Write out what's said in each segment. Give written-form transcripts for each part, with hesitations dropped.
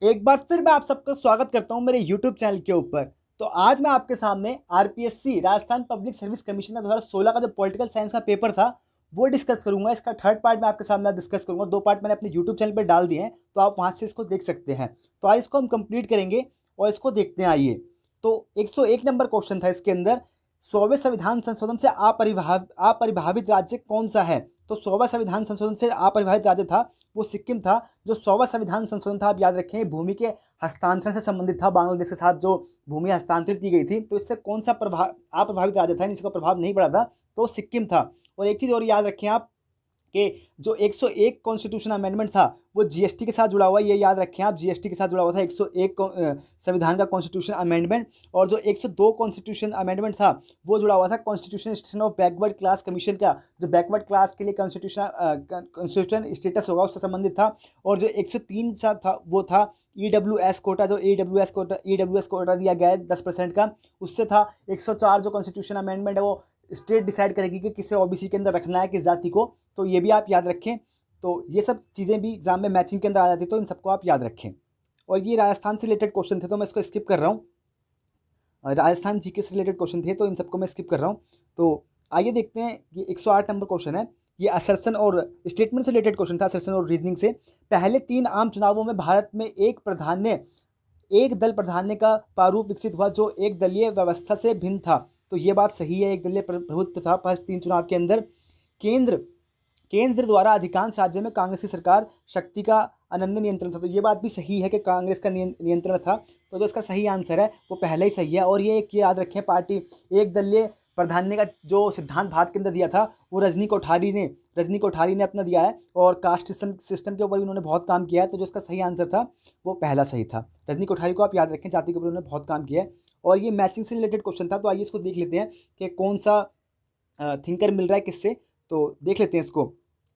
एक बार फिर मैं आप सबका स्वागत करता हूं मेरे YouTube चैनल के ऊपर। तो आज मैं आपके सामने RPSC Rajasthan public service commission का 2016 का जो पॉलिटिकल साइंस का पेपर था वो डिस्कस करूंगा। इसका थर्ड पार्ट मैं आपके सामने डिस्कस करूंगा। दो पार्ट मैंने अपने YouTube चैनल पर डाल दिए हैं, तो आप वहां से इसको देख सकते हैं। तो आज इसको हम कंप्लीट करेंगे और इसको देखते हैं। आइए, तो 101 नंबर क्वेश्चन था इसके अंदर, 100वें संविधान संशोधन से अपरिभाषित राज्य कौन सा है। तो 100वां संविधान संशोधन से अपरिभाषित राज्य था वो सिक्किम था। जो 100वां संविधान संशोधन था, आप याद रखें, भूमि के हस्तांतरण से संबंधित था। बांग्लादेश के साथ जो भूमि हस्तांतरित की गई थी, तो इससे कौन सा अप्रभावित राज्य था, इसका प्रभाव नहीं पड़ा था, तो सिक्किम था। और एक चीज और याद रखें आप कि जो 101 कॉन्स्टिट्यूशन अमेंडमेंट था वो जीएसटी के साथ जुड़ा हुआ है। ये याद रखें आप, जीएसटी के साथ जुड़ा हुआ था 101 संविधान का कॉन्स्टिट्यूशन अमेंडमेंट। और जो 102 कॉन्स्टिट्यूशन अमेंडमेंट था वो जुड़ा हुआ था constitution of backward class commission का, जो बैकवर्ड क्लास के लिए कॉन्स्टिट्यूशन स्टेटस होगा उससे संबंधित था। और जो 103 था वो था ईडब्ल्यूएस कोटा, जो ईडब्ल्यूएस कोटा दिया गया है 10% का, उससे था। 104 जो कॉन्स्टिट्यूशन अमेंडमेंट है वो स्टेट डिसाइड करेगी कि किसे ओबीसी के अंदर रखना है, किस जाति को। तो ये भी आप याद रखें। तो ये सब चीज़ें भी एग्जाम में मैचिंग के अंदर आ जाती है, तो इन सबको आप याद रखें। और ये राजस्थान से रिलेटेड क्वेश्चन थे तो मैं इसको स्किप कर रहा हूँ। राजस्थान जीके से रिलेटेड क्वेश्चन थे तो इन सबको मैं स्किप कर रहा हूँ। तो आइए देखते हैं, ये 108 नंबर क्वेश्चन है। ये असर्शन और स्टेटमेंट से रिलेटेड क्वेश्चन था, असर्शन और रीजनिंग से। पहले 3 आम चुनावों में भारत में एक दल प्राधान्य का प्रारूप विकसित हुआ जो एक दलीय व्यवस्था से भिन्न था। तो ये बात सही है, एक दलीय प्रभुत्व था फर्स्ट 3 चुनाव के अंदर। केंद्र केंद्र द्वारा अधिकांश राज्यों में कांग्रेस की सरकार शक्ति का अनन्य नियंत्रण था। तो ये बात भी सही है कि कांग्रेस का नियंत्रण था। तो जो इसका सही आंसर है वो पहले ही सही है। और ये एक याद रखें, पार्टी एक दलीय प्राधान्य का जो सिद्धांत भारत के अंदर दिया था वो रजनी कोठारी ने अपना दिया है। और कास्ट सिस्टम के ऊपर भी उन्होंने बहुत काम किया है। तो जो इसका सही आंसर था वो पहला सही था। रजनी कोठारी को आप याद रखें, जाति के ऊपर उन्होंने बहुत काम किया है। और ये मैचिंग से रिलेटेड क्वेश्चन था। तो आइए इसको देख लेते हैं कि कौन सा थिंकर मिल रहा है किससे। तो देख लेते हैं इसको।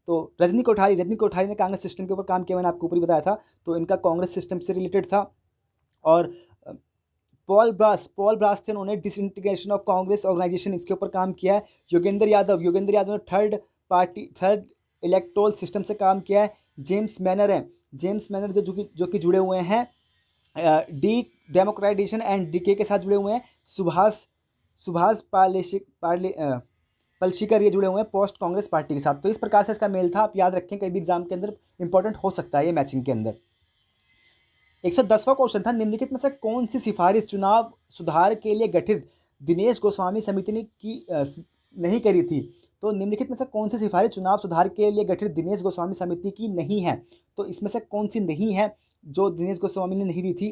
तो रजनी कोठारी ने कांग्रेस सिस्टम के ऊपर काम किया, मैंने आपको ऊपर ही बताया था। तो इनका कांग्रेस सिस्टम से रिलेटेड था। और पॉल ब्रास थे, उन्होंने डिसइंटीग्रेशन ऑफ कांग्रेस ऑर्गेनाइजेशन, इसके ऊपर काम किया है। योगेंद्र यादव ने थर्ड इलेक्टोरल सिस्टम से काम किया है। जेम्स मैनर जो कि जुड़े हुए हैं डी डेमोक्रेटाइजेशन एंड डीके के साथ जुड़े हुए हैं। सुभाष पलशीकर ये जुड़े हुए हैं पोस्ट कांग्रेस पार्टी के साथ। तो इस प्रकार से इसका मेल था। आप याद रखें, कई भी एग्जाम के अंदर इंपॉर्टेंट हो सकता है ये मैचिंग के अंदर। 110वां क्वेश्चन था, निम्नलिखित में से कौन सी सिफारिश चुनाव सुधार के लिए गठित दिनेश गोस्वामी समिति ने नहीं करी थी। तो निम्नलिखित में से कौन सी सिफारिश चुनाव सुधार के लिए गठित दिनेश गोस्वामी समिति की नहीं है। तो इसमें से कौन सी नहीं है जो दिनेश गोस्वामी ने नहीं दी थी।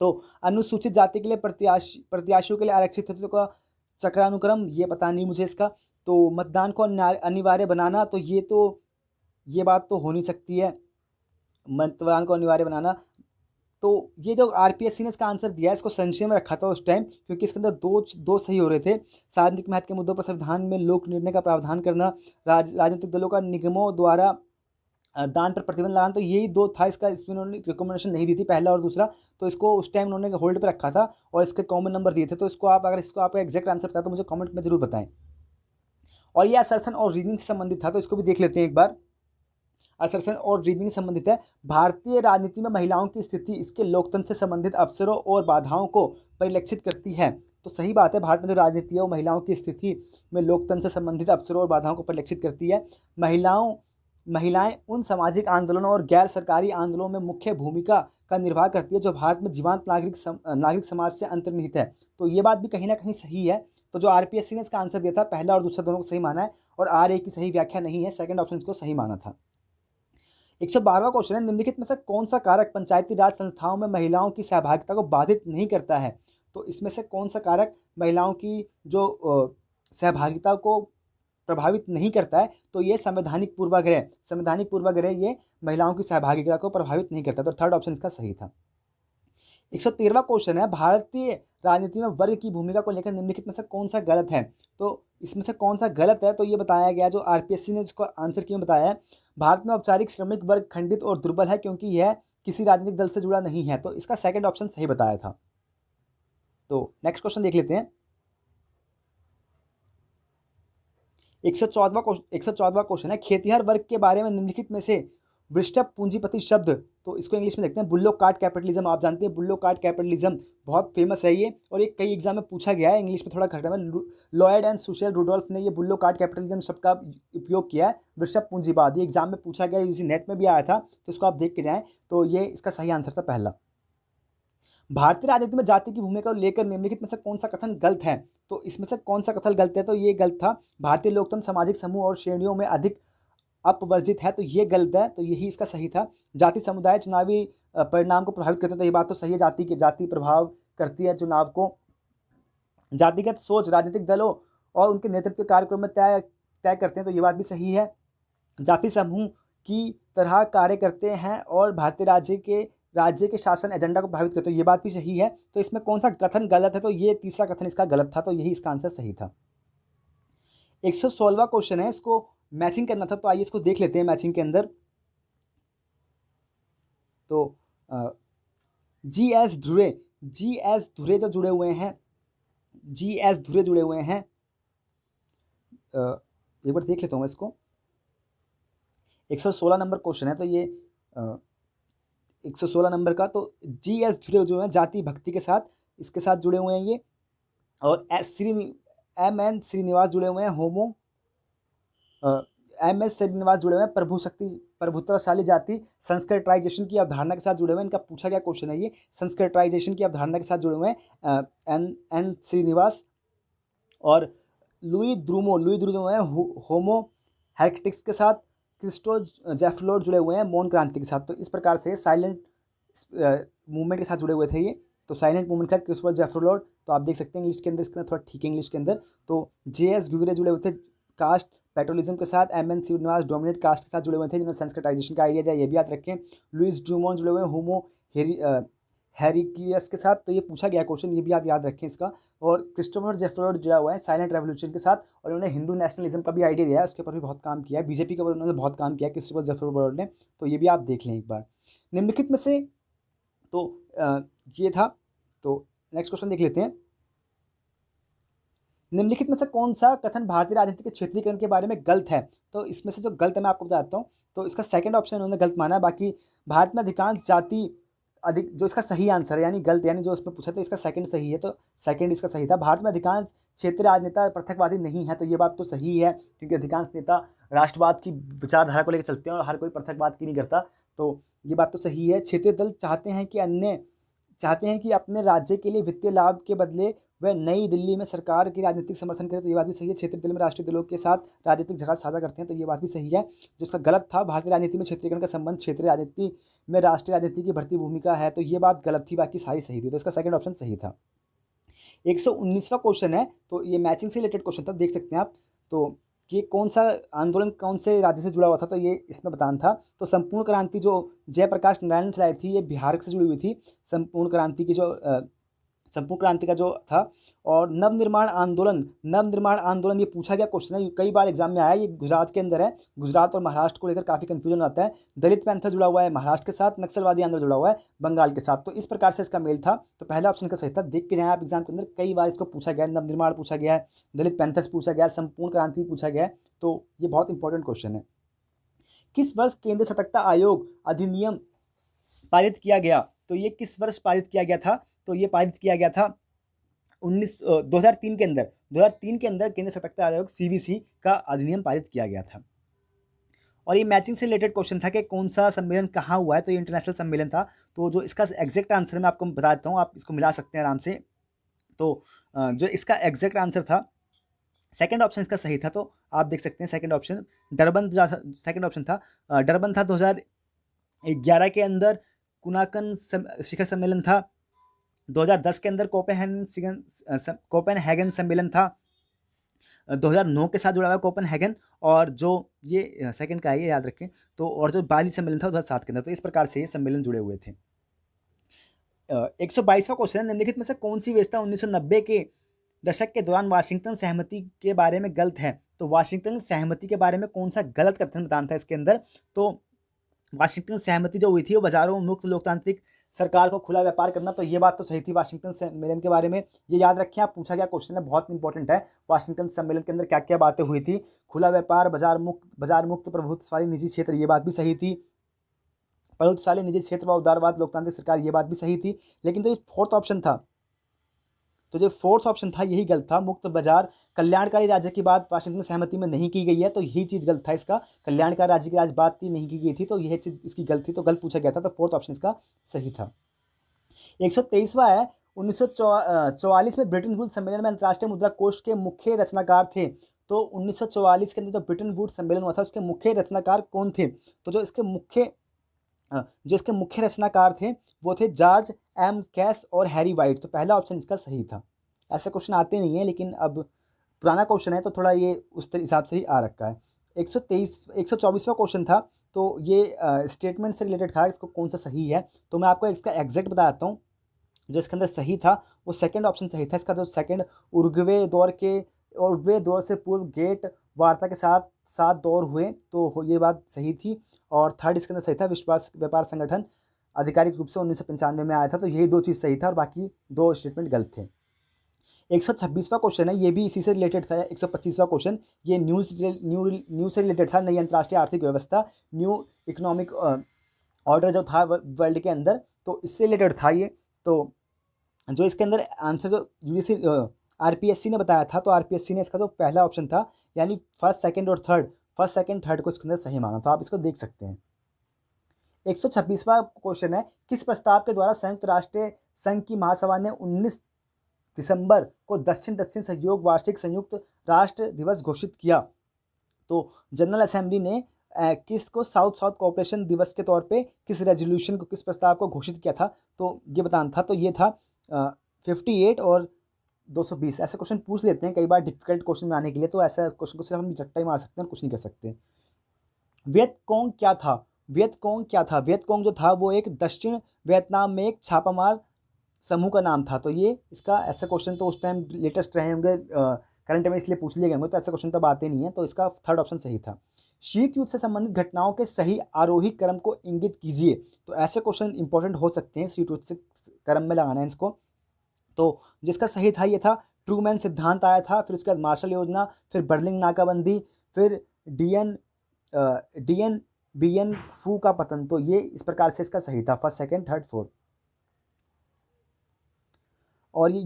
तो अनुसूचित जाति के लिए प्रत्याशियों के लिए आरक्षित क्षेत्रों का चक्रानुक्रम, ये पता नहीं मुझे इसका। तो मतदान को अनिवार्य बनाना, तो ये बात तो हो नहीं सकती है, मतदान को अनिवार्य बनाना। तो ये जो आरपीएससी ने इसका आंसर दिया है, इसको संशय में रखा था उस टाइम, क्योंकि इसके अंदर दो सही हो रहे थे। सार्वजनिक महत्व के मुद्दों पर संविधान में लोक निर्णय का प्रावधान करना, राजनीतिक दलों का निगमों द्वारा दान पर प्रतिबंध लगाना। तो यही 2 था इसका, इसमें उन्होंने रिकमेंडेशन नहीं दी थी, पहला और दूसरा। तो इसको उस टाइम उन्होंने होल्ड पर रखा था और इसके कॉमन नंबर दिए थे। तो इसको आपका एग्जैक्ट आंसर पता है तो मुझे कमेंट में जरूर बताएं। और ये असर्शन और रीजनिंग से संबंधित था, तो इसको भी देख लेते हैं एक बार। असर्शन और रीजनिंग संबंधित है। भारतीय राजनीति में महिलाओं की स्थिति इसके लोकतंत्र से संबंधित अवसरों और बाधाओं को परिलक्षित करती है। तो सही बात है, भारत में जो राजनीति है वो महिलाओं की स्थिति में लोकतंत्र से संबंधित अवसरों और बाधाओं को परिलक्षित करती है। महिलाएं उन सामाजिक आंदोलनों और गैर सरकारी आंदोलनों में मुख्य भूमिका का निर्वाह करती है जो भारत में जीवंत नागरिक समाज से अंतर्निहित है। तो ये बात भी कहीं ना कहीं सही है। तो जो आरपीएससी ने इसका आंसर दिया था, पहला और दूसरा दोनों को सही माना है, और आर ए की सही व्याख्या नहीं है, सेकंड ऑप्शन इसको सही माना था। 112वां क्वेश्चन है, निम्नलिखित में से कौन सा कारक पंचायती राज संस्थाओं में महिलाओं की सहभागिता को बाधित नहीं करता है। तो इसमें से कौन सा कारक महिलाओं की जो सहभागिता को प्रभावित नहीं करता है। तो ये संवैधानिक पूर्वाग्रह ये महिलाओं की सहभागिता को प्रभावित नहीं करता। तो थर्ड ऑप्शन इसका सही था। 113वां क्वेश्चन है, भारतीय राजनीति में वर्ग की भूमिका को लेकर निम्नलिखित में से कौन सा गलत है। तो इसमें से कौन सा गलत है, तो ये बताया गया, जो आरपीएससी ने इसको आंसर क्यों बताया है, भारत में औपचारिक श्रमिक वर्ग खंडित और दुर्बल है क्योंकि यह किसी राजनीतिक दल से जुड़ा नहीं है। तो इसका सेकंड ऑप्शन सही बताया था। तो नेक्स्ट क्वेश्चन देख लेते हैं। 114वां क्वेश्चन है, खेतिहर वर्ग के बारे में निम्नलिखित में से वृषभ पूंजीपति शब्द, तो इसको इंग्लिश में देखते हैं बुल्लो कार्ट कैपिटलिज्म। आप जानते हैं बुल्लो कार्ट कैपिटलिज्म बहुत फेमस है ये, और ये कई एग्जाम में पूछा गया है। इंग्लिश में थोड़ा खड़ा है। लॉयड एंड सुशेल रुडोल्फ ने ये बुल्लो कार्ट कैपिटलिज्म शब्द का उपयोग किया है वृषभ पूंजीवाद। ये एग्जाम में पूछा गया, इसी नेट में भी आया था, तो इसको आप देख के जाएं। तो ये इसका सही आंसर था पहला। भारतीय राजनीति में जाति की भूमिका को लेकर निम्नलिखित में से कौन सा कथन गलत है? तो इसमें से कौन सा कथन गलत है? तो ये गलत था, भारतीय लोकतंत्र सामाजिक समूह और श्रेणियों में अधिक अपवर्जित है, तो ये गलत है, तो यही इसका सही था। जाति समुदाय चुनावी परिणाम को प्रभावित करते हैं, तो ये बात तो सही है, जाति प्रभाव करती है चुनाव को। जातिगत सोच राजनीतिक दलों और उनके नेतृत्व कार्यक्रम में तय करते हैं, तो ये बात भी सही है। जाति समूह की तरह कार्य करते हैं और भारतीय राज्य के शासन एजेंडा को प्रभावित करते हैं, ये बात भी सही है। तो इसमें कौन सा कथन गलत है? तो ये तीसरा कथन इसका गलत था, तो यही इसका आंसर सही था। 116वां क्वेश्चन है, इसको मैचिंग करना था, तो आइए इसको देख लेते हैं मैचिंग के अंदर। तो जी.एस. धुरे जो जुड़े हुए हैं, जी.एस. धुरे जुड़े हुए हैं, एक बार देख लेता हूँ इसको। 116 नंबर क्वेश्चन है, तो ये 116 नंबर का, तो जी.एस. धुरे जो है जाति भक्ति के साथ इसके साथ जुड़े हुए हैं ये, और M.N. श्रीनिवास जुड़े हुए हैं M.S. श्रीनिवास जुड़े हुए हैं प्रभुत्वशाली जाति संस्कृताइजेशन की अवधारणा के साथ जुड़े हुए हैं। इनका पूछा गया क्वेश्चन है ये, संस्कृताइजेशन की अवधारणा के साथ जुड़े हुए हैं N. श्रीनिवास। और लुई द्रूमो जो है होमो हेरेक्टिक्स के साथ, क्रिस्टो जेफलोट जुड़े हुए हैं मौन क्रांति के साथ। तो इस प्रकार से साइलेंट मूवमेंट के साथ जुड़े हुए थे ये, तो साइलेंट मूवमेंट का क्रिस्टो जेफलोट, तो आप देख सकते हैं इंग्लिश के अंदर, इसके अंदर थोड़ा ठीक है इंग्लिश के अंदर। तो जे.एस. घुरे जुड़े हुए थे कास्ट पेट्रोलिज्म के साथ, M.N. श्रीनिवास डोमिनेट कास्ट के साथ जुड़े हुए थे, जिन्होंने संस्कृताइजेशन का आइडिया दिया, ये भी याद रखें। लुइस ड्रूमोन जुड़े हुए होमो हेरिकियस के साथ, तो ये पूछा गया क्वेश्चन, ये भी आप याद रखें इसका। और क्रिस्टोफर जेफलोट जुड़ा हुआ है साइलेंट रेवोल्यूशन के साथ, और उन्होंने हिंदू नेशनलिज्म का भी आइडिया दिया है, उसके ऊपर भी बहुत काम किया है। बीजेपी के ऊपर उन्होंने बहुत काम किया है क्रिस्टोफर जेफलोट ने, तो ये भी आप देख लें एक बार। निम्नलिखित में से, तो ये था, तो नेक्स्ट क्वेश्चन देख लेते हैं। निम्नलिखित में से कौन सा कथन भारतीय राजनीति के क्षेत्रीकरण के बारे में गलत है? तो इसमें से जो गलत है मैं आपको बताता हूँ। तो इसका सेकंड ऑप्शन उन्होंने गलत माना है। बाकी भारत में अधिकांश जाति अधिक, जो इसका सही आंसर है, यानी गलत, यानी जो उसमें पूछा था इसका सेकंड सही है, तो सेकंड इसका सही था। भारत में अधिकांश क्षेत्रीय राजनेता पृथकवादी नहीं है, तो ये बात तो सही है, क्योंकि अधिकांश नेता राष्ट्रवाद की विचारधारा को लेकर चलते हैं और हर कोई पृथकवाद की नहीं करता, तो ये बात तो सही है। क्षेत्रीय दल चाहते हैं कि अपने राज्य के लिए वित्तीय लाभ के बदले वह नई दिल्ली में सरकार की राजनीतिक समर्थन करें, तो ये बात भी सही है। क्षेत्रीय दल में राष्ट्रीय दलों के साथ राजनीतिक जगह साझा करते हैं, तो ये बात भी सही है। जो इसका गलत था, भारतीय राजनीति में क्षेत्रीकरण का संबंध क्षेत्रीय राजनीति में राष्ट्रीय राजनीति की बढ़ती भूमिका है, तो ये बात गलत थी, बाकी सारी सही थी, तो इसका सेकंड ऑप्शन सही था। 119वां क्वेश्चन है, तो ये मैचिंग से रिलेटेड क्वेश्चन था, देख सकते हैं आप। तो कि कौन सा आंदोलन कौन से राज्य से जुड़ा हुआ था, तो ये इसमें बताना था। तो संपूर्ण क्रांति जो जयप्रकाश नारायण ने चलाई थी, ये बिहार से जुड़ी हुई थी। संपूर्ण क्रांति का जो था, और नवनिर्माण आंदोलन ये पूछा गया क्वेश्चन है, कई बार एग्जाम में आया, ये गुजरात के अंदर है। गुजरात और महाराष्ट्र को लेकर काफ़ी कंफ्यूजन आता है। दलित पैंथर जुड़ा हुआ है महाराष्ट्र के साथ, नक्सलवादी आंदोलन जुड़ा हुआ है बंगाल के साथ, तो इस प्रकार से इसका मेल था। तो पहला ऑप्शन का सही था। देख के जाएँ आप एग्जाम के अंदर, कई बार इसको पूछा गया है, नवनिर्माण पूछा गया है, दलित पैंथर्स पूछा गया है, संपूर्ण क्रांति पूछा गया है, तो ये बहुत इंपॉर्टेंट क्वेश्चन है। किस वर्ष केंद्रीय सतर्कता आयोग अधिनियम पारित किया गया? तो ये किस वर्ष पारित किया गया था? तो ये पारित किया गया था 2003 के अंदर। 2003 के अंदर केंद्रीय सतर्कता आयोग CVC का अधिनियम पारित किया गया था। और ये मैचिंग से रिलेटेड क्वेश्चन था कि कौन सा सम्मेलन कहाँ हुआ है, तो ये इंटरनेशनल सम्मेलन था। तो जो इसका एग्जैक्ट आंसर मैं आपको बता देता हूँ, आप इसको मिला सकते हैं आराम से। तो जो इसका एग्जैक्ट आंसर था, सेकंड ऑप्शन इसका सही था, तो आप देख सकते हैं second option Durban, second option था डरबन था। 2011 के अंदर कुनाकन शिखर सम्मेलन था। 2010 के अंदर कोपेनहेगन सम्मेलन था। 2009 के साथ जुड़ा हुआ कोपेनहेगन, और जो ये सेकंड का है ये याद रखें। तो और जो बाली सम्मेलन था 2007 के अंदर, तो इस प्रकार से ये सम्मेलन जुड़े हुए थे। 122वां क्वेश्चन है, निम्नलिखित में से कौन सी व्यवस्था 1990 के दशक के दौरान वाशिंगटन सहमति के बारे में गलत है? तो वाशिंगटन सहमति के बारे में कौन सा गलत कथन बताना था इसके अंदर? तो वाशिंगटन सहमति जो हुई थी वो बाजारों में मुक्त लोकतांत्रिक सरकार को खुला व्यापार करना, तो ये बात तो सही थी वाशिंगटन सम्मेलन के बारे में। ये याद रखें आप, पूछा गया क्वेश्चन है, बहुत इंपॉर्टेंट है। वाशिंगटन सम्मेलन के अंदर क्या क्या बातें हुई थी? खुला व्यापार, बाजार मुक्त प्रभुत्वशाली निजी क्षेत्र, ये बात भी सही थी। प्रभुत्वशाली निजी क्षेत्र व उदारवाद लोकतांत्रिक सरकार, ये बात भी सही थी। लेकिन जो फोर्थ ऑप्शन था, तो जो फोर्थ ऑप्शन था यही गलत था। मुक्त बाजार कल्याणकारी राज्य की बात वाशिंगटन सहमति में नहीं की गई है, तो यही चीज़ गलत था इसका। कल्याणकारी राज्य की आज बात की नहीं की गई थी, तो यह चीज़ इसकी गलत थी, तो गलत पूछा गया था, तो फोर्थ ऑप्शन इसका सही था। 123वां है, 1944 में ब्रिटेन वुड्स सम्मेलन में अंतर्राष्ट्रीय मुद्रा कोष के मुख्य रचनाकार थे। तो 1944 के अंदर जो ब्रिटेन वुड्स सम्मेलन हुआ था उसके मुख्य रचनाकार कौन थे? तो जो इसके मुख्य रचनाकार थे वो थे जॉर्ज एम कैस और हैरी वाइट। तो पहला ऑप्शन इसका सही था। ऐसे क्वेश्चन आते नहीं है, लेकिन अब पुराना क्वेश्चन है तो थोड़ा ये उस हिसाब से ही आ रखा है। 124वां क्वेश्चन था, तो ये स्टेटमेंट से रिलेटेड था, इसको कौन सा सही है। तो मैं आपको इसका एग्जैक्ट बताता हूँ। जो इसके अंदर सही था वो सेकंड ऑप्शन सही था। इसका जो सेकंड उरुग्वे दौर से पूर्व गेट वार्ता के साथ 7 दौर हुए, तो ये बात सही थी। और थर्ड इसके अंदर सही था, विश्व व्यापार संगठन आधिकारिक रूप से 1995 में आया था। तो यही 2 चीज़ सही था और बाकी 2 स्टेटमेंट गलत थे। 126वां क्वेश्चन है, ये भी इसी से रिलेटेड था। 125वां क्वेश्चन ये न्यूज़ से रिलेटेड था। नई अंतर्राष्ट्रीय आर्थिक व्यवस्था, न्यू इकोनॉमिक ऑर्डर जो था वर्ल्ड के अंदर, तो इससे रिलेटेड था ये। तो जो इसके अंदर आंसर जो यूजीसी आरपीएससी ने बताया था, तो आरपीएससी ने इसका जो पहला ऑप्शन था यानी फर्स्ट सेकंड थर्ड को इसके अंदर सही माना, तो आप इसको देख सकते हैं। 126वां क्वेश्चन है, किस प्रस्ताव के द्वारा संयुक्त राष्ट्र संघ की महासभा ने 19 दिसंबर को दक्षिण दक्षिण सहयोग वार्षिक संयुक्त राष्ट्र दिवस घोषित किया? तो जनरल असेंबली ने किसको साउथ साउथ कोऑपरेशन दिवस के तौर पे किस रेजोल्यूशन को, किस प्रस्ताव को घोषित किया था? तो ये बताना था। तो ये था 58 और 220। ऐसे क्वेश्चन पूछ लेते हैं कई बार डिफिकल्ट क्वेश्चन में आने के लिए, तो ऐसा क्वेश्चन को सिर्फ हम रट्टा ही मार सकते हैं, कुछ नहीं कर सकते। वियतकोंग क्या था? वियतकोंग जो था वो एक दक्षिण वियतनाम में एक छापामार समूह का नाम था। तो ये इसका ऐसा क्वेश्चन तो उस टाइम लेटेस्ट रहे होंगे, करंट में इसलिए पूछ लिए गए होंगे, तो ऐसा क्वेश्चन तब आते नहीं है। तो इसका थर्ड ऑप्शन सही था। शीत युद्ध से संबंधित घटनाओं के सही आरोही क्रम को इंगित कीजिए। तो ऐसे क्वेश्चन इंपॉर्टेंट हो सकते हैं, शीत युद्ध से क्रम में लगाना है इसको। तो जिसका सही था ये था ट्रूमैन सिद्धांत आया था, फिर उसके बाद मार्शल योजना, फिर बर्लिन नाकाबंदी, फिर डीएन बीएन फू का पतन। तो ये इस प्रकार से इसका सही था, फर्स्ट सेकंड थर्ड फोर्थ। और ये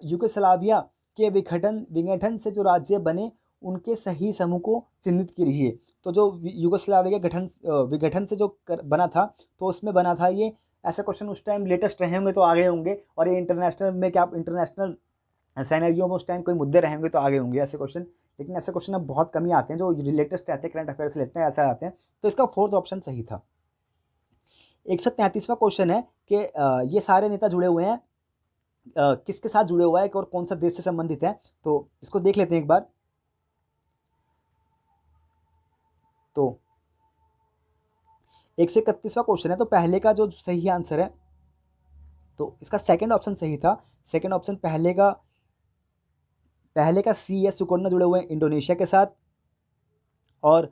युगोस्लाविया के विघटन से जो राज्य बने उनके सही समूह को चिन्हित कीजिए। तो जो युगोस्लाविया के विघटन से जो बना था, तो उसमें बना था ये। ऐसे क्वेश्चन उस टाइम लेटेस्ट रहे होंगे तो आगे होंगे, और ये इंटरनेशनल में क्या इंटरनेशनल सिनेरियो में उस टाइम कोई मुद्दे रहेंगे तो आगे होंगे ऐसे क्वेश्चन। लेकिन ऐसे क्वेश्चन अब बहुत कम ही आते हैं जो लेटेस्ट रहते हैं, करंट अफेयर से लेते हैं, ऐसा आते हैं। तो इसका फोर्थ ऑप्शन सही था। 133वां क्वेश्चन है कि ये सारे नेता जुड़े हुए हैं, किसके साथ जुड़े हुआ है और कौन सा देश से संबंधित है? तो इसको देख लेते हैं एक बार। तो 131वां क्वेश्चन है, तो पहले का जो सही आंसर है, तो इसका सेकंड ऑप्शन सही था। सेकंड ऑप्शन पहले का सी है, सुकर्णो जुड़े हुए हैं इंडोनेशिया के साथ, और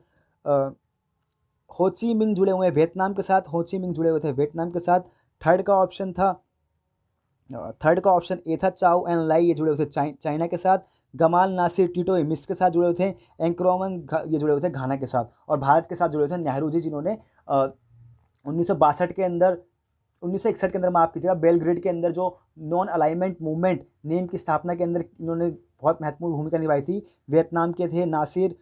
हो ची मिंह जुड़े हुए हैं वियतनाम के साथ, हो ची मिंह जुड़े हुए थे वियतनाम के साथ। थर्ड का ऑप्शन ए था, चाओ एन लाई, ये जुड़े हुए थे चाइना के साथ। गमाल नासिर टिटो ये मिस्र के साथ जुड़े हुए थे। एंक्रोमन ये जुड़े हुए थे घाना के साथ। और भारत के साथ जुड़े हुए थे नेहरू जी, जिन्होंने 1962 के अंदर 1961 के अंदर माफ़ कीजिएगा, बेलग्रेड के अंदर जो नॉन अलाइनमेंट मूवमेंट नेम की स्थापना के अंदर इन्होंने बहुत महत्वपूर्ण भूमिका निभाई थी। वियतनाम के थे नासिर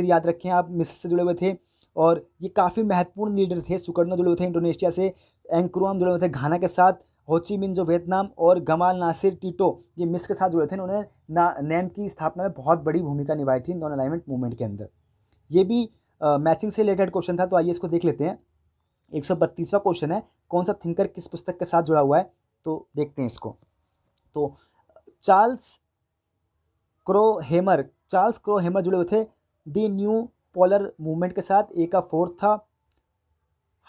याद रखें आप, मिस्र से जुड़े हुए थे, और ये काफ़ी महत्वपूर्ण लीडर थे। सुकर्णो जुड़े हुए थे इंडोनेशिया से, एंक्रोम जुड़े हुए थे घाना के साथ, हो ची मिन जो वियतनाम, और गमाल नासिर टिटो ये मिस्र के साथ जुड़े थे। इन्होंने नेम की स्थापना में बहुत बड़ी भूमिका निभाई थी नॉन अलाइनमेंट मूवमेंट के अंदर। ये भी मैचिंग से रिलेटेड क्वेश्चन था, तो आइए इसको देख लेते हैं। 132वां क्वेश्चन है, कौन सा थिंकर किस पुस्तक के साथ जुड़ा हुआ है? तो देखते हैं इसको। तो चार्ल्स क्रो हेमर जुड़े हुए थे दी न्यू पोलर मूवमेंट के साथ। ए का फोर्थ था।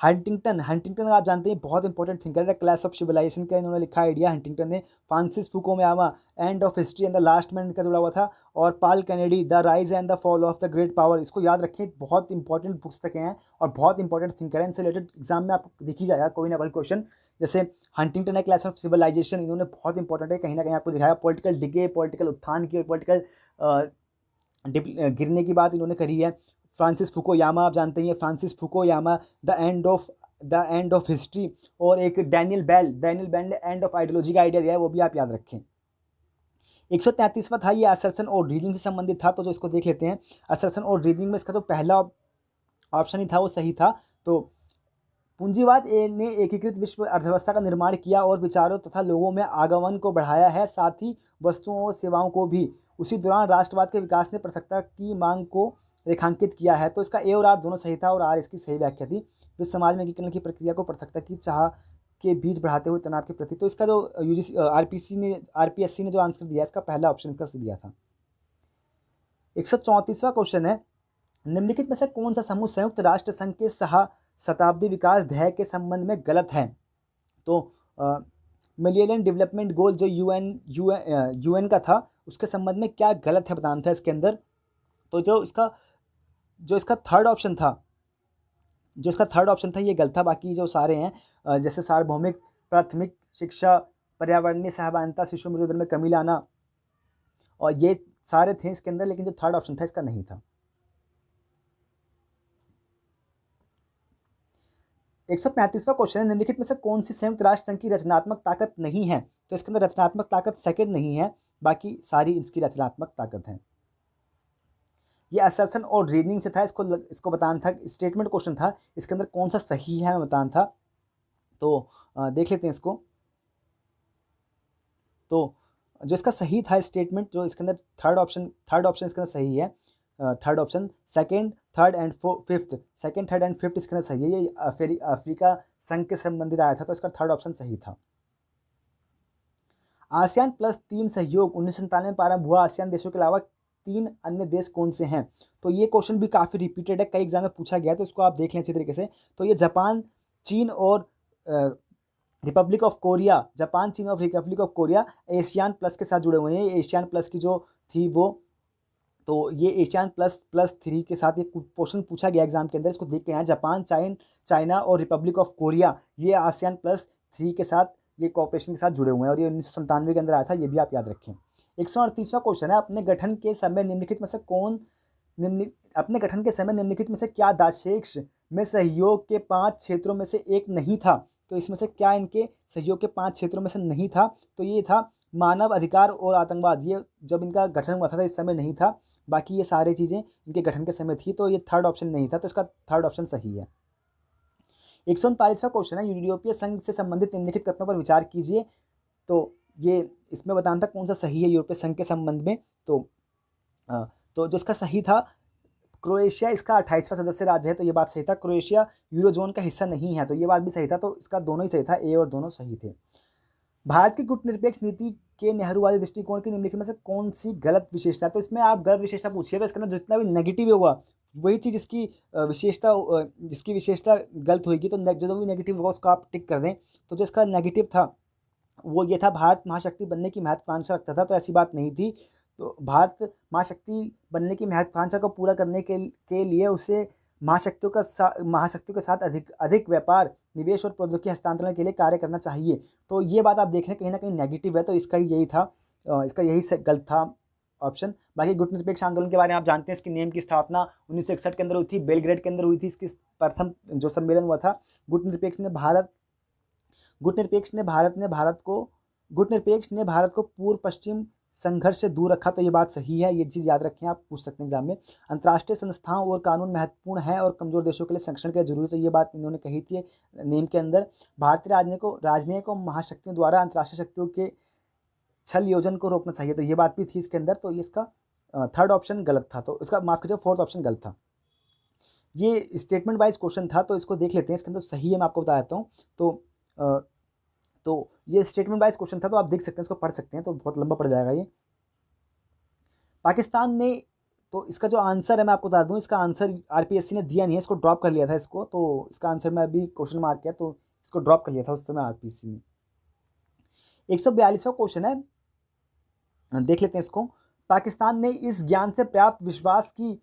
हंटिंगटन आप जानते हैं बहुत इंपॉर्टेंट थिंकर है, क्लास ऑफ सिविलाइजेशन का इन्होंने लिखा आइडिया हंटिंगटन ने। Francis Fukuyama end of history and the last man का जुड़ा हुआ था। और Paul Kennedy the rise and the fall of the great power. इसको याद रखें, बहुत इंपॉर्टेंट पुस्तकें हैं और बहुत इंपॉर्टेंट थिंकर हैं। इनसे रिलेटेड एग्जाम में आपको दिख ही जाएगा कोई ना कोई क्वेश्चन। जैसे हंटिंगटन है क्लास ऑफ सिविलाइजेशन, इन्होंने बहुत इंपॉर्टेंट है, कहीं ना कहीं आपको दिखाया पॉलिटिकल डिगे, पॉलिटिकल उत्थान की और पॉलिटिकल गिरने की बात इन्होंने करी है। फ्रांसिस फुकुयामा, आप जानते हैं Francis Fukuyama, the end of history, और एक डैनियल बेल ने एंड ऑफ आइडियोलॉजी का आइडिया दिया है, वो भी आप याद रखें। 133वां था ये असर्शन और रीडिंग से संबंधित था, तो जो इसको देख लेते हैं। असर्शन और रीडिंग में इसका जो पहला ऑप्शन ही था वो सही था। तो पूंजीवाद ने एकीकृत विश्व अर्थव्यवस्था का निर्माण किया और विचारों तथा लोगों में आगमन को बढ़ाया है, साथ ही वस्तुओं और सेवाओं को भी। उसी दौरान राष्ट्रवाद के विकास ने पृथकता की मांग को रेखांकित किया है। तो इसका ए और आर दोनों सही था, और आर इसकी सही व्याख्या थी। विश्व समाज में एकीकरण की प्रक्रिया को पृथकता की चाह के बीच बढ़ाते हुए तनाव के प्रति। तो इसका जो यूजीसी आरपीएससी ने जो आंसर दिया, इसका पहला ऑप्शन इसका दिया था। 134वां क्वेश्चन है, निम्नलिखित में से कौन सा समूह संयुक्त राष्ट्र संघ के शताब्दी विकास ध्येय के संबंध में गलत है? तो मिलेनियम डेवलपमेंट गोल जो यूएन का था, उसके संबंध में क्या गलत है बताना था इसके अंदर। तो जो इसका थर्ड ऑप्शन था ये गलत था। बाकी जो सारे हैं जैसे सार्वभौमिक प्राथमिक शिक्षा, पर्यावरणीय सहभागिता, शिशु मृत्यु दर में कमी लाना, और ये सारे थे इसके अंदर, लेकिन जो थर्ड ऑप्शन था इसका नहीं था। 135वां क्वेश्चन है, निम्नलिखित में से कौन सी संयुक्त राष्ट्र संघ की रचनात्मक ताकत नहीं है? तो इसके अंदर रचनात्मक ताकत सेकंड नहीं है, बाकी सारी इसकी रचनात्मक ताकत है। ये असर्शन और रीजनिंग से था, इसको बताना था, स्टेटमेंट क्वेश्चन था, इसके अंदर कौन सा सही है बताना था। तो देख लेते हैं इसको। तो जो इसका सही था स्टेटमेंट, जो इसके अंदर थर्ड ऑप्शन इसके अंदर सही है। Third option, second, third and fifth इसके अंदर सही है। ये अफ्रीका संघ के संबंधित आया था, तो इसका थर्ड ऑप्शन सही था। आसियान +3 सहयोग 1997 में प्रारंभ हुआ, आसियान देशों के अलावा 3 अन्य देश कौन से हैं? तो ये क्वेश्चन भी काफ़ी रिपीटेड है, कई एग्जाम में पूछा गया है, तो इसको आप देख लें अच्छी तरीके से। तो ये जापान, चीन और रिपब्लिक ऑफ कोरिया, जापान, चीन और Republic of Korea ASEAN plus के साथ जुड़े हुए हैं। एशियान प्लस की जो थी वो, तो ये एशियान +3 के साथ ये क्वेश्चन पूछा गया एग्जाम के अंदर, इसको देख के यहाँ जापान, चाइना और रिपब्लिक ऑफ कोरिया ये आसियान +3 के साथ, ये कोऑपरेशन के साथ जुड़े हुए हैं, और ये 1997 के अंदर आया था, ये भी आप याद रखें। 138वां क्वेश्चन है, अपने गठन के समय निम्नलिखित में से क्या दाक्षेक्ष में सहयोग के 5 क्षेत्रों में से एक नहीं था? तो इसमें से क्या इनके सहयोग के 5 क्षेत्रों में से नहीं था? तो ये था मानव अधिकार और आतंकवाद। ये जब इनका गठन हुआ था इस समय नहीं था, बाकी ये सारी चीज़ें इनके गठन के समय थी, तो ये थर्ड ऑप्शन नहीं था, तो इसका थर्ड ऑप्शन सही है। 139वां क्वेश्चन है, यूरोपीय संघ से संबंधित निम्नलिखित कथनों पर विचार कीजिए। तो ये इसमें बताना था कौन सा सही है यूरोपीय संघ के संबंध में। तो जो इसका सही था, क्रोएशिया इसका 28वां सदस्य राज्य है, तो ये बात सही था। क्रोएशिया यूरोजोन का हिस्सा नहीं है, तो ये बात भी सही था, तो इसका दोनों ही सही था, ए और दोनों सही थे। भारत की गुटनिरपेक्ष नीति के नेहरूवादी दृष्टिकोण की निम्नलिखित में से कौन सी गलत विशेषता है? तो इसमें आप गलत विशेषता पूछिए, तो इसके अंदर जितना भी नेगेटिव होगा वही चीज़ इसकी जिसकी विशेषता गलत होगी, तो जो भी नेगेटिव होगा उसको आप टिक कर दें। तो जो इसका नेगेटिव था वो ये था, भारत महाशक्ति बनने की महत्वाकांक्षा रखता था, तो ऐसी बात नहीं थी। तो भारत महाशक्ति बनने की महत्वाकांक्षा को पूरा करने के लिए उसे महाशक्तियों के साथ अधिक व्यापार, निवेश और प्रौद्योगिकी हस्तांतरण के लिए कार्य करना चाहिए। तो ये बात आप देख रहे हैं कहीं ना कहीं नेगेटिव है, तो इसका यही था, इसका यही गलत था ऑप्शन। बाकी गुटनिरपेक्ष आंदोलन के बारे में आप जानते हैं, इसकी नेम की स्थापना 1961 के अंदर हुई थी, बेलग्रेड के अंदर हुई थी। इसकी प्रथम जो सम्मेलन हुआ था, गुटनिरपेक्ष ने भारत को पूर्व पश्चिम संघर्ष से दूर रखा, तो ये बात सही है, ये चीज़ याद रखें, आप पूछ सकते हैं एग्जाम में। अंतर्राष्ट्रीय संस्थाओं और कानून महत्वपूर्ण है और कमजोर देशों के लिए संरक्षण की जरूरत है, ये बात इन्होंने कही थी नेम के अंदर। भारतीय राजनयिक और महाशक्तियों द्वारा अंतर्राष्ट्रीय शक्तियों के छल योजन को रोकना चाहिए, तो ये बात भी थी इसके अंदर, तो ये इसका थर्ड ऑप्शन गलत था, तो इसका माफ कीजिए फोर्थ ऑप्शन गलत था। ये स्टेटमेंट वाइज क्वेश्चन था, तो इसको देख लेते हैं, इसके अंदर सही है, मैं आपको बता देता हूँ। तो ये स्टेटमेंट वाइज क्वेश्चन था, तो आप देख सकते हैं, इसको पढ़ सकते हैं, तो बहुत लंबा पड़ जाएगा ये। पाकिस्तान ने, तो इसका जो आंसर है मैं आपको बता दूं, इसका आंसर आरपीएससी ने दिया नहीं है, इसको ड्रॉप कर लिया था इसको, तो इसका आंसर मैं अभी क्वेश्चन मार्क किया, तो इसको ड्रॉप कर लिया था उस समय आरपीएससी ने। 142वां क्वेश्चन है, देख लेते हैं इसको। पाकिस्तान ने इस ज्ञान से प्राप्त विश्वास की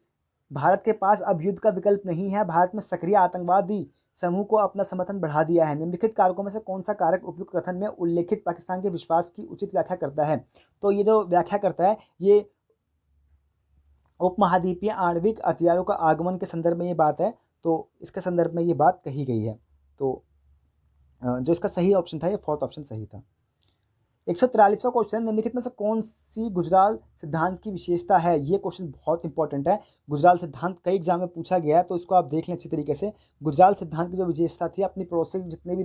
भारत के पास अब युद्ध का विकल्प नहीं है, भारत में सक्रिय आतंकवादी समूह को अपना समर्थन बढ़ा दिया है, निम्नलिखित कारकों में से कौन सा कारक उपयुक्त कथन में उल्लेखित पाकिस्तान के विश्वास की उचित व्याख्या करता है? तो ये जो व्याख्या करता है, ये उपमहाद्वीपीय आणविक हथियारों का आगमन के संदर्भ में ये बात है, तो इसके संदर्भ में ये बात कही गई है। तो जो इसका सही ऑप्शन था, ये फोर्थ ऑप्शन सही था। 143वां क्वेश्चन, निम्नलिखित में से कौन सी गुजराल सिद्धांत की विशेषता है? ये क्वेश्चन बहुत इंपॉर्टेंट है। गुजराल सिद्धांत कई एग्जाम में पूछा गया है, तो इसको आप देख लें अच्छी तरीके से। गुजराल सिद्धांत की जो विशेषता थी, अपनी पड़ोसी जितने भी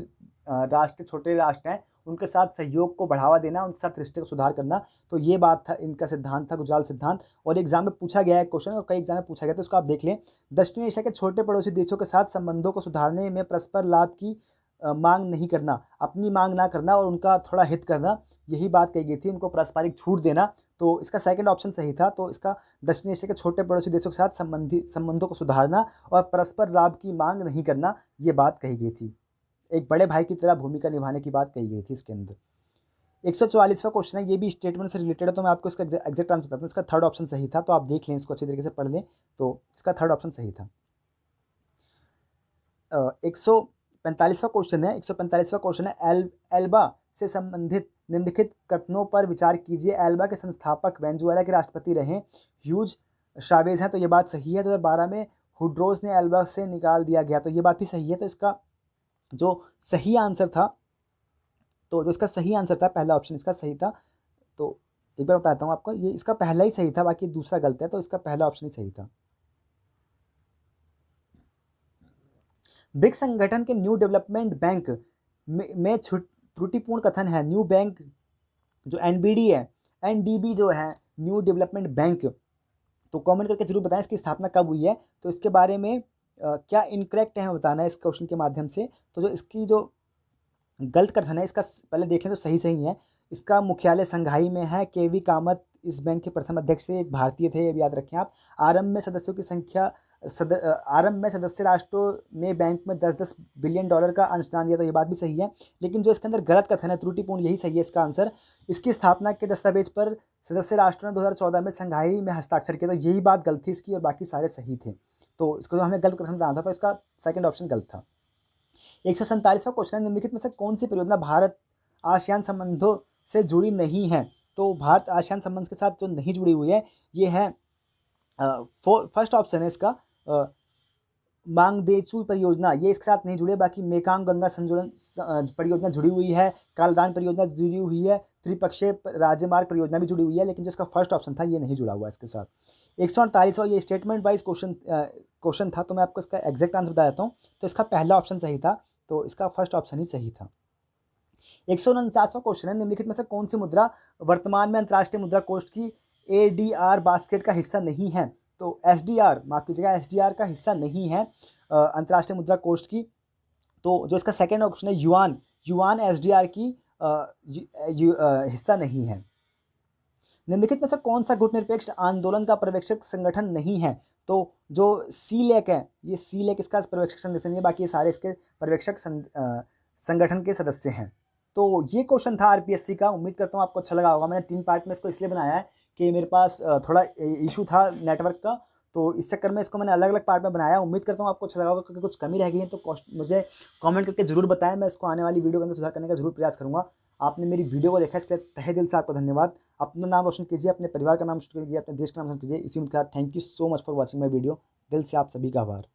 राष्ट्र, छोटे राष्ट्र हैं, उनके साथ सहयोग को बढ़ावा देना, उनके साथ रिश्ते को सुधार करना। तो ये बात था, इनका सिद्धांत था गुजराल सिद्धांत। और एग्जाम में पूछा गया है क्वेश्चन, और कई एग्जाम में पूछा गया, तो इसको आप देख लें। दक्षिण एशिया के छोटे पड़ोसी देशों के साथ संबंधों को सुधारने में परस्पर लाभ की मांग नहीं करना, अपनी मांग ना करना और उनका थोड़ा हित करना, यही बात कही गई थी। उनको पारस्परिक छूट देना। तो इसका सेकंड ऑप्शन सही था। तो इसका दक्षिण एशिया के छोटे पड़ोसी देशों के साथ संबंधों को सुधारना और परस्पर लाभ की मांग नहीं करना, ये बात कही गई थी। एक बड़े भाई की तरह भूमिका निभाने की बात कही गई थी इसके अंदर। 144वां क्वेश्चन है, ये भी स्टेटमेंट से रिलेटेड है, तो मैं आपको इसका एग्जैक्ट आंसर बताता हूँ। इसका थर्ड ऑप्शन सही था, तो आप देख लें, इसको अच्छी तरीके से पढ़ लें। तो इसका थर्ड ऑप्शन सही था। 145वां क्वेश्चन है, 145वां क्वेश्चन है, एल्बा से संबंधित निम्नलिखित कथनों पर विचार कीजिए। एल्बा के संस्थापक वेनेजुएला के राष्ट्रपति रहे ह्यूज चावेज हैं, तो ये बात सही है। 2012 में हुड्रोस ने एल्बा से निकाल दिया गया, तो ये बात भी सही है। तो इसका जो सही आंसर था, तो जो इसका सही आंसर था, पहला ऑप्शन इसका सही था। तो एक बार बताता हूँ आपको, ये इसका पहला ही सही था, बाकी दूसरा गलत है। तो इसका पहला ऑप्शन ही सही था। ब्रिक्स संगठन के न्यू डेवलपमेंट बैंक में त्रुटिपूर्ण कथन है। न्यू बैंक जो एनबीडी है, एनडीबी जो है, न्यू डेवलपमेंट बैंक, तो कमेंट करके जरूर बताएं इसकी स्थापना कब हुई है। तो इसके बारे में क्या इनकरेक्ट है, हमें बताना है इस क्वेश्चन के माध्यम से। तो जो इसकी जो गलत कथन है, इसका पहले देख लें तो सही सही है। इसका मुख्यालय संघाई में है। केवी कामत इस बैंक के प्रथम अध्यक्ष थे, एक भारतीय थे, ये भी याद रखें आप। आरंभ में सदस्यों की संख्या आरंभ में सदस्य राष्ट्रों ने बैंक में 10-10 बिलियन डॉलर का अंशदान दिया, तो ये बात भी सही है। लेकिन जो इसके अंदर गलत कथन है, त्रुटिपूर्ण, यही सही है इसका आंसर। इसकी स्थापना के दस्तावेज पर सदस्य राष्ट्रों ने 2014 में संघाई में हस्ताक्षर किया, तो यही बात गलत थी इसकी, और बाकी सारे सही थे। तो इसको जो हमें गलत कथन बताना था, तो इसका सेकंड ऑप्शन गलत था। 147वां क्वेश्चन है, निम्नलिखित में से कौन सी परियोजना भारत आसियान संबंधों से जुड़ी नहीं है? तो भारत आसियान संबंध के साथ जो नहीं जुड़ी हुई है, ये है फर्स्ट ऑप्शन है इसका, मांगदेचू परियोजना, ये इसके साथ नहीं जुड़े। बाकी मेकांग गंगा संजोलन परियोजना जुड़ी हुई है, कालदान परियोजना जुड़ी हुई है, त्रिपक्षीय राजमार्ग परियोजना भी जुड़ी हुई है। लेकिन जो इसका फर्स्ट ऑप्शन था, ये नहीं जुड़ा हुआ इसके साथ। 148वां ये स्टेटमेंट वाइज क्वेश्चन था, तो मैं आपको इसका एग्जैक्ट आंसर बता देता हूँ। तो इसका पहला ऑप्शन सही था, तो इसका फर्स्ट ऑप्शन ही सही था। 149वां क्वेश्चन है, निम्नलिखित में से कौन सी मुद्रा वर्तमान में अंतर्राष्ट्रीय मुद्रा कोष की एडीआर बास्केट का हिस्सा नहीं है? तो एसडीआर, माफ कीजिएगा, एसडीआर का हिस्सा नहीं है अंतर्राष्ट्रीय मुद्रा कोष की। तो जो इसका सेकंड ऑप्शन है, युआन एसडीआर की हिस्सा नहीं है। निम्नलिखित में से कौन सा गुटनिरपेक्ष आंदोलन का पर्यवेक्षक संगठन नहीं है? तो जो सीलेक है, ये सीलेक इसका पर्यवेक्षक संगठन नहीं है, बाकी ये सारे इसके पर्यवेक्षक संगठन के सदस्य हैं। तो ये क्वेश्चन था आरपीएससी का। उम्मीद करता हूँ आपको अच्छा लगा होगा। मैंने 3 पार्ट में इसको इसलिए बनाया है कि मेरे पास थोड़ा इशू था नेटवर्क का, तो इस चक्कर में इसको मैंने अलग अलग पार्ट में बनाया। उम्मीद करता हूँ आपको अच्छा लगा होगा। क्योंकि कुछ कमी रह गई है तो मुझे कमेंट करके जरूर बताएं, मैं इसको आने वाली वीडियो के अंदर सुधार करने का जरूर प्रयास करूँगा। आपने मेरी वीडियो को देखा, इसके लिए तहे दिल से आपको धन्यवाद। अपना नाम रोशन कीजिए, अपने परिवार का नाम रोशन कीजिए, अपने देश का नाम रोशन कीजिए। इसी के साथ thank you so much for watching my video. दिल से आप सभी का आभार।